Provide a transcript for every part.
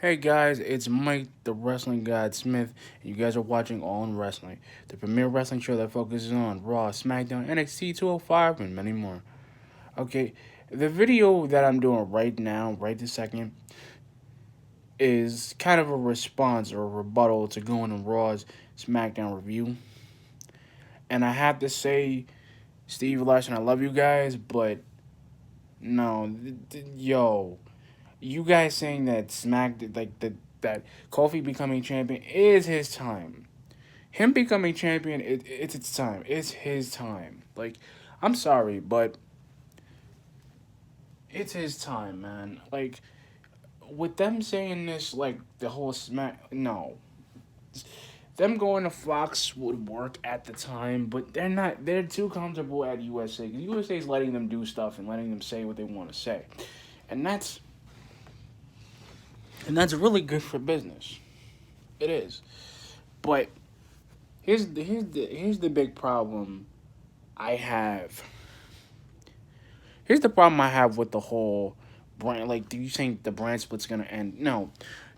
Hey guys, it's Mike, the Wrestling God Smith, and you guys are watching All in Wrestling, the premier wrestling show that focuses on Raw, Smackdown, NXT 205, and many more. Okay, the video that I'm doing right now, right this second, is kind of a response or a rebuttal to going on Raw's Smackdown review. And I have to say, Steve Larson, I love you guys, but no, yo, you guys saying that that Kofi becoming champion is his time. Him becoming champion, it's its time. It's his time. Like, I'm sorry, but it's his time, man. Like, with them saying this, like the whole smack, no, them going to Fox would work at the time, but they're not. They're too comfortable at USA. Because USA is letting them do stuff and letting them say what they want to say, and that's really good for business. It is, but here's the big problem I have. Here's the problem I have with the whole brand. Like, do you think the brand split's gonna end? No,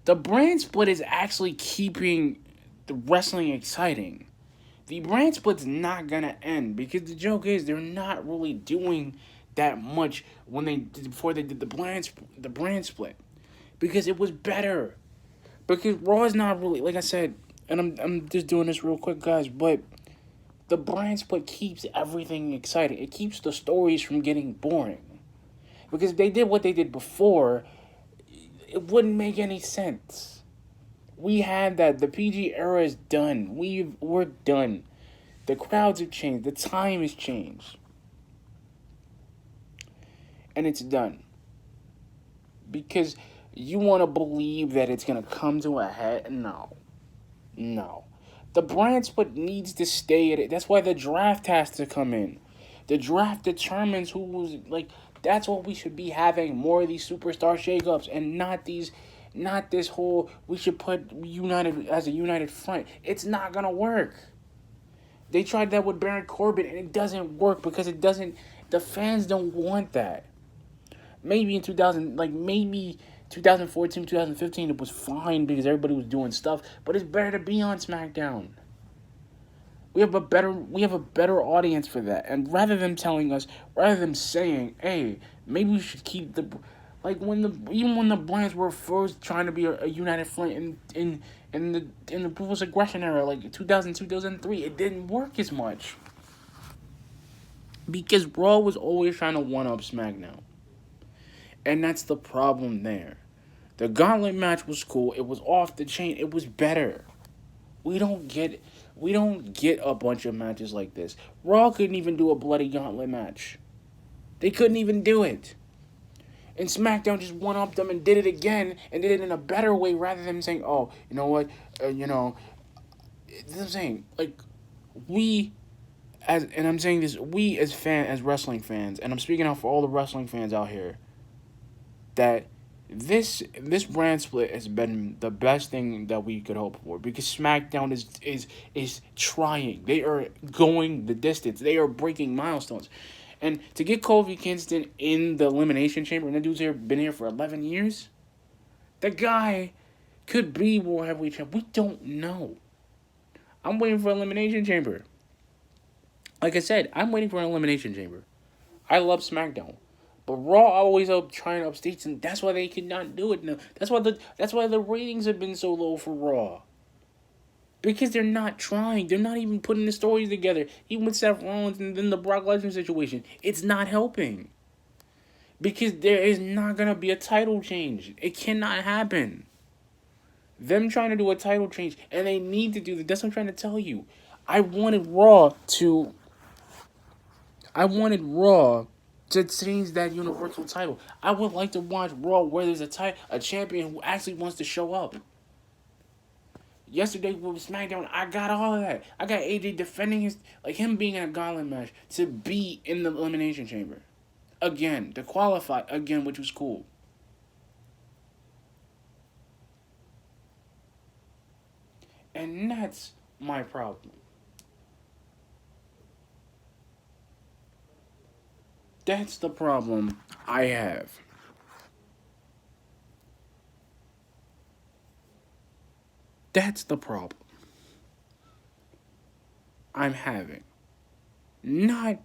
the brand split is actually keeping the wrestling exciting. The brand split's not gonna end because the joke is they're not really doing that much when before they did the brand split because it was better. Because Raw is not really, like I said, and I'm just doing this real quick, guys, but the brand split keeps everything exciting. It keeps the stories from getting boring. Because if they did what they did before, it wouldn't make any sense. We had that. The PG era is done. We're done. The crowds have changed. The time has changed. And it's done. Because you want to believe that it's going to come to a head? No. No. The brand split needs to stay at it. That's why the draft has to come in. The draft determines who's like. That's what we should be having, more of these superstar shakeups and not this whole we should put United as a united front. It's not gonna work. They tried that with Baron Corbin and it doesn't work because it doesn't. The fans don't want that. Maybe in 2000, like maybe 2014, 2015, it was fine because everybody was doing stuff. But it's better to be on SmackDown. We have a better audience for that. And rather than saying, hey, maybe we should keep the like when the Lions were first trying to be a united front in the previous aggression era, like 2000, 2003, it didn't work as much because Raw was always trying to one up SmackDown, and that's the problem there. The Gauntlet match was cool. It was off the chain. It was better. We don't get we don't get a bunch of matches like this. Raw couldn't even do a bloody gauntlet match. They couldn't even do it. And SmackDown just one upped them and did it again and did it in a better way rather than saying, "Oh, you know what? You know." I'm saying like we and I'm saying this we as wrestling fans, and I'm speaking out for all the wrestling fans out here that this brand split has been the best thing that we could hope for because SmackDown is trying. They are going the distance. They are breaking milestones. And to get Kofi Kingston in the Elimination Chamber, and that dude's been here for 11 years, the guy could be World Heavyweight Champ. We don't know. I'm waiting for Elimination Chamber. Like I said, I'm waiting for an Elimination Chamber. I love SmackDown. But Raw always up trying to upstage, and that's why they could not do it now. That's why the ratings have been so low for Raw. Because they're not trying. They're not even putting the stories together. Even with Seth Rollins and then the Brock Lesnar situation, it's not helping. Because there is not gonna be a title change. It cannot happen. Them trying to do a title change, and they need to do that. That's what I'm trying to tell you. I wanted Raw to. I wanted Raw to change that Universal title. I would like to watch Raw where there's a champion who actually wants to show up. Yesterday with SmackDown, I got all of that. I got AJ defending him being in a gauntlet match to be in the Elimination Chamber. Again, to qualify again, which was cool. And that's my problem. That's the problem I have. That's the problem I'm having. Not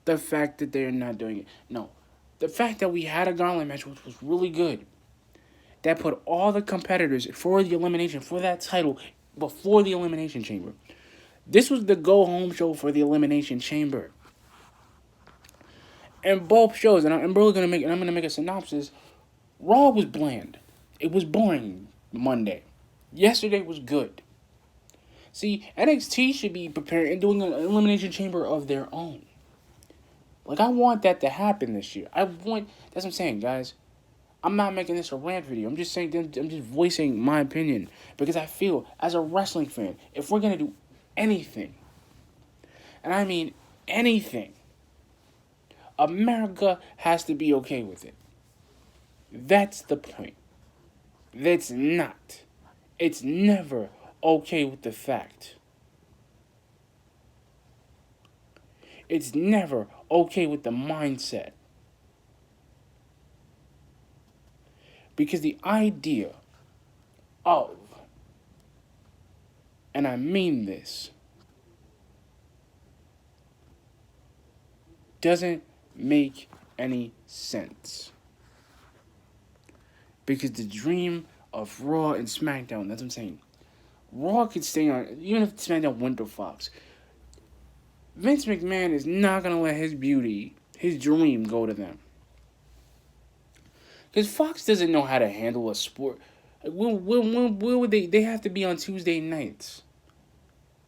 the fact that they're not doing it. No. The fact that we had a gauntlet match, which was really good, that put all the competitors for the elimination, for that title, before the Elimination Chamber. This was the go home show for the Elimination Chamber. And both shows, and I'm really gonna make a synopsis. Raw was bland. It was boring Monday. Yesterday was good. See, NXT should be preparing and doing an Elimination Chamber of their own. Like, I want that to happen this year. That's what I'm saying, guys. I'm not making this a rant video. I'm just saying, I'm just voicing my opinion. Because I feel, as a wrestling fan, if we're going to do anything, and I mean anything, America has to be okay with it. That's the point. That's not. It's never okay with the fact. It's never okay with the mindset. Because the idea of, and I mean this, doesn't make any sense. Because the dream of Raw and Smackdown, that's what I'm saying. Raw could stay on, even if Smackdown went to Fox. Vince McMahon is not going to let his beauty, his dream, go to them. Because Fox doesn't know how to handle a sport. When would they have to be on Tuesday nights.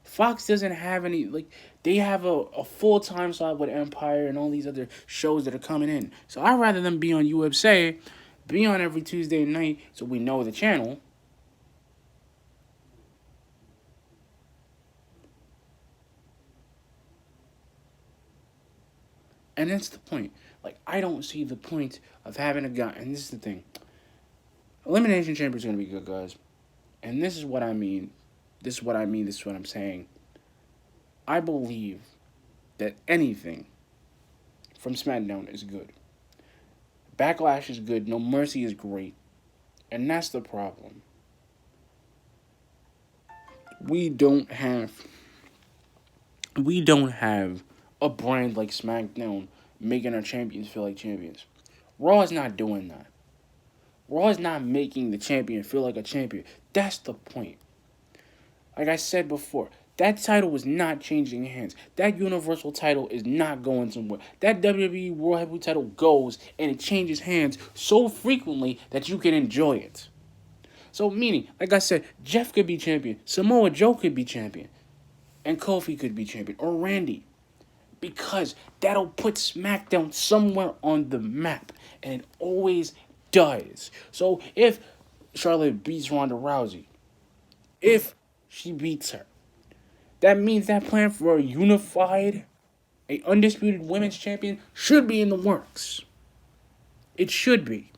Fox doesn't have any, they have a full-time slot with Empire and all these other shows that are coming in. So I'd rather them be on USA, be on every Tuesday night so we know the channel. And that's the point. I don't see the point of having a guy, and this is the thing. Elimination Chamber is going to be good, guys. And this is what I mean. This is what I'm saying. I believe that anything from SmackDown is good. Backlash is good. No Mercy is great. And that's the problem. We don't have a brand like SmackDown making our champions feel like champions. Raw is not doing that. Raw is not making the champion feel like a champion. That's the point. Like I said before, that title was not changing hands. That Universal title is not going somewhere. That WWE World Heavyweight title goes and it changes hands so frequently that you can enjoy it. So meaning, like I said, Jeff could be champion. Samoa Joe could be champion. And Kofi could be champion. Or Randy. Because that'll put SmackDown somewhere on the map. And it always does. So if Charlotte beats Ronda Rousey, if she beats her, that means that plan for a unified, a undisputed women's champion should be in the works. It should be.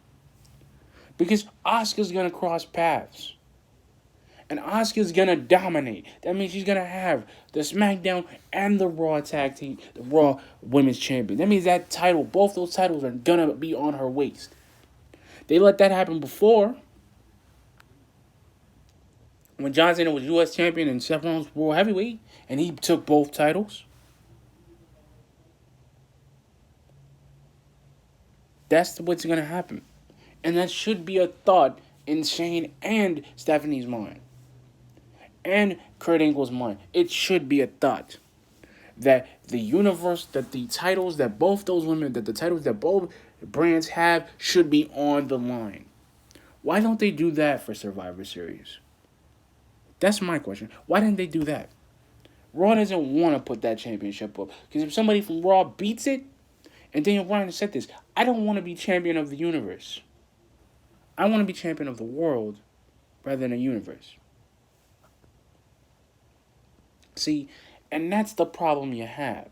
Because Asuka's going to cross paths. And Asuka's going to dominate. That means she's going to have the SmackDown and the Raw tag team, the Raw women's champion. That means that title, both those titles are going to be on her waist. They let that happen before. When John Cena was U.S. champion and Seth Rollins was World Heavyweight, and he took both titles. That's what's going to happen. And that should be a thought in Shane and Stephanie's mind. And Kurt Angle's mind. It should be a thought. That the universe, that the titles that both those women, that the titles that both brands have should be on the line. Why don't they do that for Survivor Series? That's my question. Why didn't they do that? Raw doesn't want to put that championship up. Because if somebody from Raw beats it, and Daniel Bryan said this, I don't want to be champion of the universe. I want to be champion of the world rather than a universe. See, and that's the problem you have.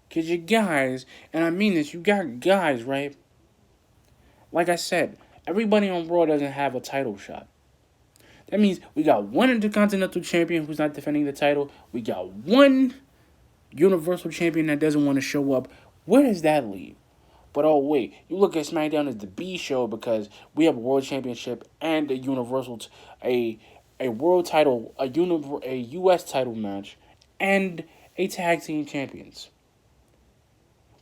Because you guys, and I mean this, you got guys, right? Like I said, everybody on Raw doesn't have a title shot. That means we got one Intercontinental Champion who's not defending the title. We got one Universal Champion that doesn't want to show up. Where does that leave? But oh wait, you look at SmackDown as the B show because we have a world championship and a a world title, a U.S. title match, and a tag team champions,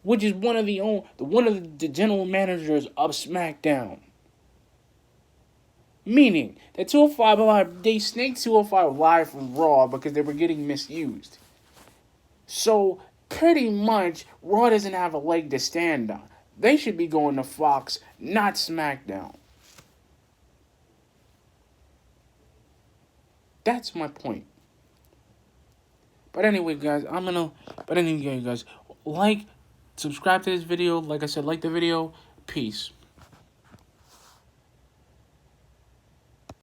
which is one of the general managers of SmackDown. Meaning that 205 Live, they snaked 205 Live from Raw because they were getting misused. So pretty much Raw doesn't have a leg to stand on. They should be going to Fox, not SmackDown. That's my point. But anyway, guys, But anyway, guys, like, subscribe to this video. Like I said, like the video. Peace.